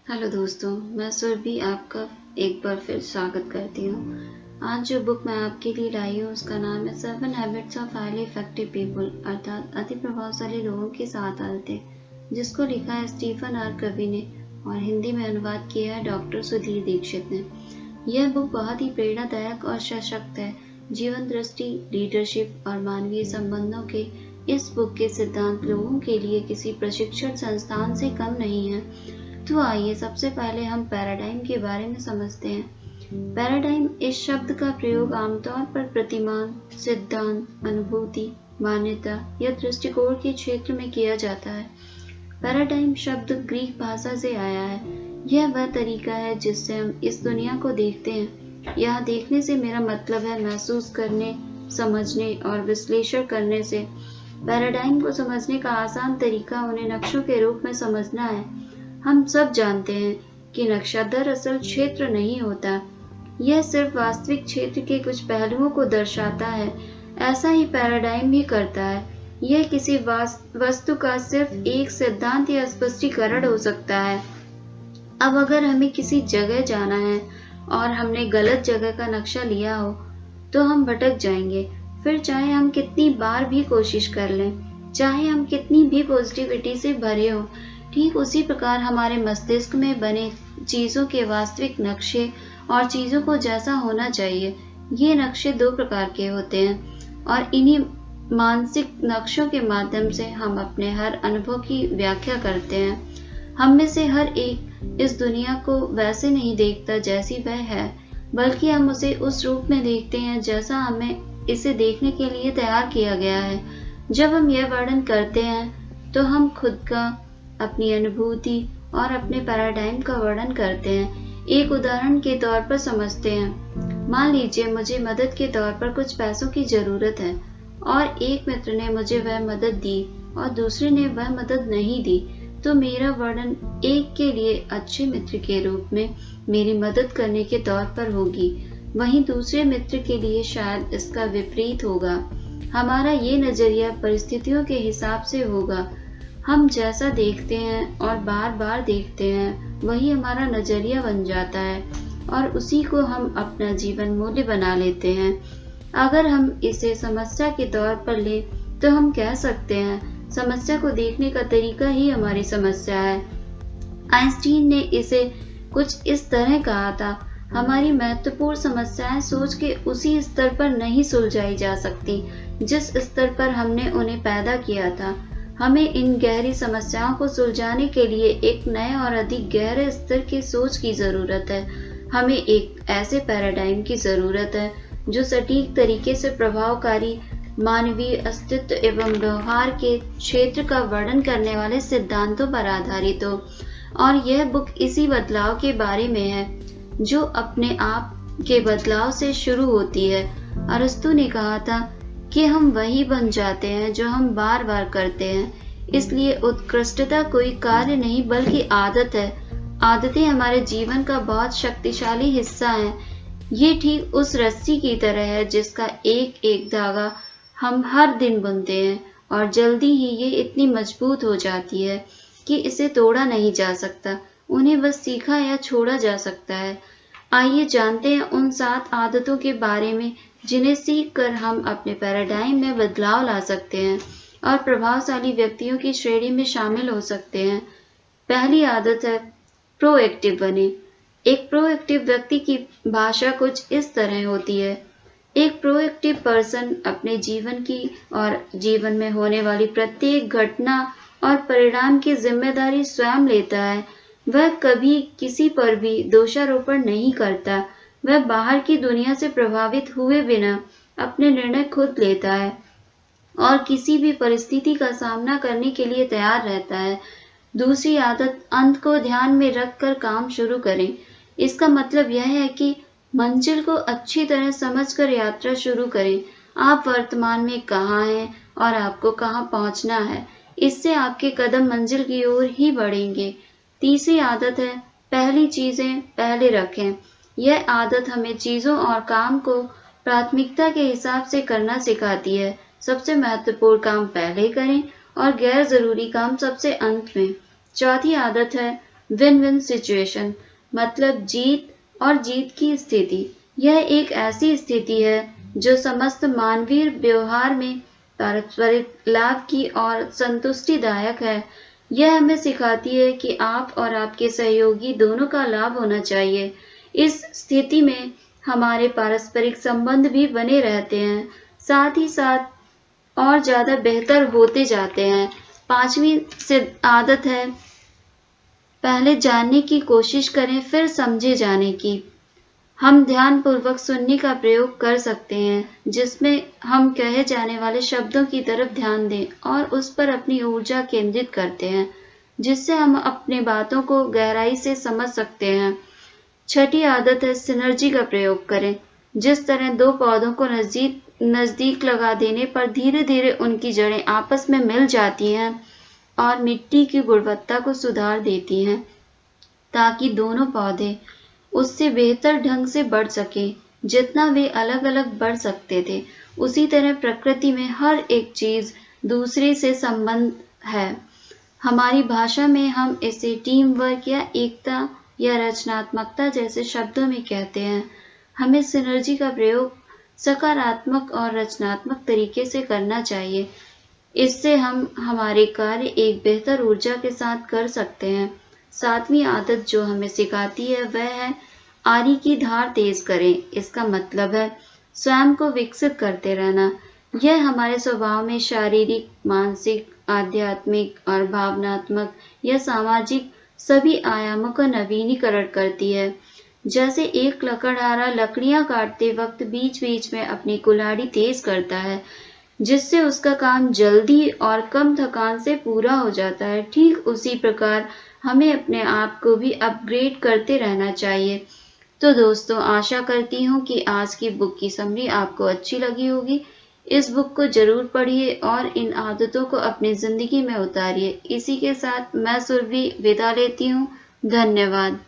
Hello दोस्तों, मैं सुरभि आपका एक बार फिर स्वागत करती हूँ। आज जो बुक मैं आपके लिए लाई हूँ उसका नाम है 7 habits of highly effective people, अर्थात अति प्रभावशाली लोगों की 7 आदतें, जिसको लिखा है स्टीफन आर कवी ने और हिंदी में अनुवाद किया है डॉक्टर सुधीर दीक्षित ने। यह बुक बहुत ही प्रेरणादायक और सशक्त है। जीवन दृष्टि, लीडरशिप और मानवीय संबंधों के इस बुक के सिद्धांत लोगों के लिए किसी प्रशिक्षण संस्थान से कम नहीं है। तो आइए सबसे पहले हम पैराडाइम के बारे में समझते हैं। पैराडाइम इस शब्द का प्रयोग आमतौर पर प्रतिमान, सिद्धांत, अनुभूति, मान्यता या दृष्टिकोण के क्षेत्र में किया जाता है। पैराडाइम शब्द ग्रीक भाषा से आया है। यह वह तरीका है जिससे हम इस दुनिया को देखते हैं। यह देखने से मेरा मतलब है महसूस करने, समझने और विश्लेषण करने से। पैराडाइम को समझने का आसान तरीका उन्हें नक्शों के रूप में समझना है। हम सब जानते हैं कि नक्शा दरअसल क्षेत्र नहीं होता, यह सिर्फ वास्तविक क्षेत्र के कुछ पहलुओं को दर्शाता है। ऐसा ही पैराडाइम भी करता है। यह किसी वस्तु का सिर्फ एक सिद्धांत या स्पष्टीकरण हो सकता है। अब अगर हमें किसी जगह जाना है और हमने गलत जगह का नक्शा लिया हो तो हम भटक जाएंगे, फिर चाहे हम कितनी बार भी कोशिश कर लें, चाहे हम कितनी भी पॉजिटिविटी से भरे हों। ठीक उसी प्रकार हमारे मस्तिष्क में बने चीजों के वास्तविक नक्शे और चीजों को जैसा होना चाहिए, ये नक्शे दो प्रकार के होते हैं और इन्हीं मानसिक नक्शों के माध्यम से हम अपने हर अनुभव की व्याख्या करते हैं। हम में से हर एक इस दुनिया को वैसे नहीं देखता जैसी वह है, बल्कि हम उसे उस रूप में देखते हैं जैसा हमें इसे देखने के लिए तैयार किया गया है। जब हम यह वर्णन करते हैं तो हम खुद का, अपनी अनुभूति और अपने पैराडाइम का वर्णन करते हैं। एक उदाहरण के तौर पर समझते हैं। मान लीजिए मुझे मदद के तौर पर कुछ पैसों की जरूरत है और एक मित्र ने मुझे वह मदद दी और दूसरे ने वह मदद नहीं दी, तो मेरा वर्णन एक के लिए अच्छे मित्र के रूप में मेरी मदद करने के तौर पर होगी, वहीं दूसरे मित्र के लिए शायद इसका विपरीत होगा। हमारा ये नजरिया परिस्थितियों के हिसाब से होगा। हम जैसा देखते हैं और बार बार देखते हैं वही हमारा नजरिया बन जाता है और उसी को हम अपना जीवन मूल्य बना लेते हैं। अगर हम इसे समस्या के तौर पर लें तो हम कह सकते हैं समस्या को देखने का तरीका ही हमारी समस्या है। आइंस्टीन ने इसे कुछ इस तरह कहा था, हमारी महत्वपूर्ण समस्याएं सोच के उसी स्तर पर नहीं सुलझाई जा सकती जिस स्तर पर हमने उन्हें पैदा किया था। हमें इन गहरी समस्याओं को सुलझाने के लिए एक नए और अधिक गहरे स्तर की सोच की जरूरत है। हमें एक ऐसे पैराडाइम की जरूरत है जो सटीक तरीके से प्रभावकारी मानवीय अस्तित्व एवं व्यवहार के क्षेत्र का वर्णन करने वाले सिद्धांतों पर आधारित हो। और यह बुक इसी बदलाव के बारे में है जो अपने आप के बदलाव से शुरू होती है। अरस्तु ने कहा था कि हम वही बन जाते हैं जो हम बार बार करते हैं। इसलिए उत्कृष्टता कोई कार्य नहीं बल्कि आदत है। आदतें हमारे जीवन का बहुत शक्तिशाली हिस्सा हैं। ये ठीक उस रस्सी की तरह है जिसका एक एक धागा हम हर दिन बुनते हैं और जल्दी ही ये इतनी मजबूत हो जाती है कि इसे तोड़ा नहीं जा सकता, उन्हें बस सीखा या छोड़ा जा सकता है। आइए जानते हैं उन 7 आदतों के बारे में जिन्हें सीख कर हम अपने पैराडाइम में बदलाव ला सकते हैं और प्रभावशाली व्यक्तियों की श्रेणी में शामिल हो सकते हैं। पहली आदत है प्रोएक्टिव बने। एक प्रोएक्टिव व्यक्ति की भाषा कुछ इस तरह होती है। एक प्रोएक्टिव पर्सन अपने जीवन की और जीवन में होने वाली प्रत्येक घटना और परिणाम की जिम्मेदारी स्वयं लेता है। वह कभी किसी पर भी दोषारोपण नहीं करता। वह बाहर की दुनिया से प्रभावित हुए बिना अपने निर्णय खुद लेता है और किसी भी परिस्थिति का सामना करने के लिए तैयार रहता है। दूसरी आदत, अंत को ध्यान में रखकर काम शुरू करें। इसका मतलब यह है कि मंजिल को अच्छी तरह समझकर यात्रा शुरू करें। आप वर्तमान में कहाँ हैं और आपको कहाँ पहुँचना है, इससे आपके कदम मंजिल की ओर ही बढ़ेंगे। तीसरी आदत है पहली चीजें पहले रखें। यह आदत हमें चीजों और काम को प्राथमिकता के हिसाब से करना सिखाती है। सबसे महत्वपूर्ण काम पहले करें और गैर जरूरी काम सबसे अंत में। चौथी आदत है विन विन सिचुएशन मतलब जीत और जीत की स्थिति। यह एक ऐसी स्थिति है जो समस्त मानवीय व्यवहार में पारस्परिक लाभ की और संतुष्टिदायक है। यह हमें सिखाती है कि आप और आपके सहयोगी दोनों का लाभ होना चाहिए। इस स्थिति में हमारे पारस्परिक संबंध भी बने रहते हैं, साथ ही साथ और ज्यादा बेहतर होते जाते हैं। 5वीं आदत है, पहले जानने की कोशिश करें फिर समझे जाने की। हम ध्यानपूर्वक सुनने का प्रयोग कर सकते हैं, जिसमें हम कहे जाने वाले शब्दों की तरफ ध्यान दें और उस पर अपनी ऊर्जा केंद्रित करते हैं, जिससे हम अपनी बातों को गहराई से समझ सकते हैं। 6ठी आदत है, सिनर्जी का प्रयोग करें। जिस तरह दो पौधों को नजदीक लगा देने पर धीरे धीरे उनकी जड़ें आपस में मिल जाती हैं और मिट्टी की गुणवत्ता को सुधार देती हैं, ताकि दोनों पौधे उससे बेहतर ढंग से बढ़ सकें जितना वे अलग अलग बढ़ सकते थे। उसी तरह प्रकृति में हर एक चीज दूसरे से संबंध है। हमारी भाषा में हम इसे टीम वर्क या एकता या रचनात्मकता जैसे शब्दों में कहते हैं। हमें सिनर्जी का प्रयोग सकारात्मक और रचनात्मक तरीके से करना चाहिए। इससे हम हमारे कार्य एक बेहतर ऊर्जा के साथ कर सकते हैं। 7वीं आदत जो हमें सिखाती है वह है आरी की धार तेज करें। इसका मतलब है स्वयं को विकसित करते रहना। यह हमारे स्वभाव में शारीरिक, मानसिक, आध्यात्मिक और भावनात्मक या सामाजिक सभी आयामों का नवीनीकरण करती है। जैसे एक लकड़हारा लकड़ियां काटते वक्त बीच बीच में अपनी कुल्हाड़ी तेज करता है, जिससे उसका काम जल्दी और कम थकान से पूरा हो जाता है। ठीक उसी प्रकार हमें अपने आप को भी अपग्रेड करते रहना चाहिए। तो दोस्तों, आशा करती हूँ कि आज की बुक की समरी आपको अच्छी लगी होगी। इस बुक को जरूर पढ़िए और इन आदतों को अपनी जिंदगी में उतारिए। इसी के साथ मैं सुरभि विदा लेती हूँ। धन्यवाद।